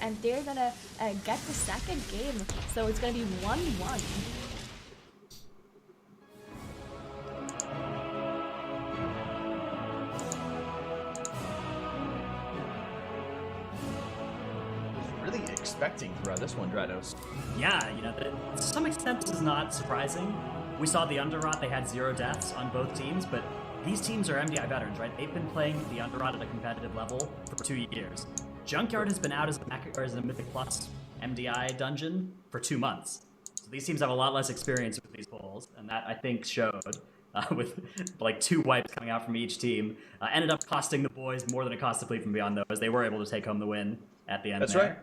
and they're gonna get the second game. So it's gonna be 1-1. Really expecting throughout this one, Drados. Yeah, to some extent this is not surprising. We saw the Underrot, they had 0 deaths on both teams, but these teams are MDI veterans, right? They've been playing the Underrot at a competitive level for 2 years. Junkyard has been out as a Mythic Plus MDI dungeon for 2 months. So these teams have a lot less experience with these polls, and that, I think, showed with like 2 wipes coming out from each team. Ended up costing the boys more than it cost the Fleet from Beyond, though, as they were able to take home the win at the end. That's right.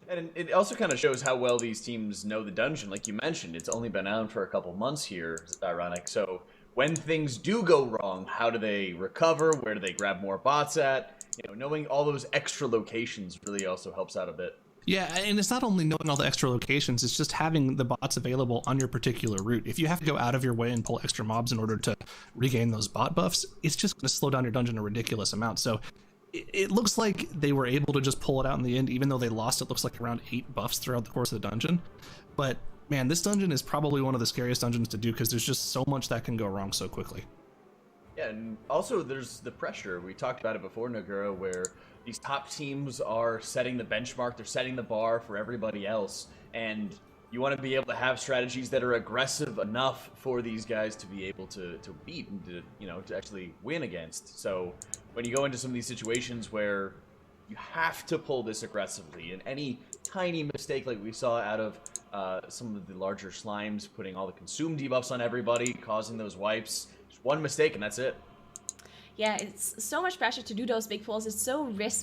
And it also kind of shows how well these teams know the dungeon. Like you mentioned, it's only been out for a couple months here. It's ironic. So when things do go wrong, how do they recover? Where do they grab more bots at? Knowing all those extra locations really also helps out a bit. Yeah, and it's not only knowing all the extra locations, it's just having the bots available on your particular route. If you have to go out of your way and pull extra mobs in order to regain those bot buffs, it's just going to slow down your dungeon a ridiculous amount. So it looks like they were able to just pull it out in the end, even though they lost, it looks like around 8 buffs throughout the course of the dungeon. But man, this dungeon is probably one of the scariest dungeons to do because there's just so much that can go wrong so quickly. Yeah, and also there's the pressure. We talked about it before, Nagura, where these top teams are setting the benchmark, they're setting the bar for everybody else, and you want to be able to have strategies that are aggressive enough for these guys to be able to beat and to actually win against. So when you go into some of these situations where you have to pull this aggressively, and any tiny mistake like we saw out of some of the larger slimes putting all the consume debuffs on everybody, causing those wipes, just one mistake and that's it. Yeah, it's so much pressure to do those big pulls. It's so risky.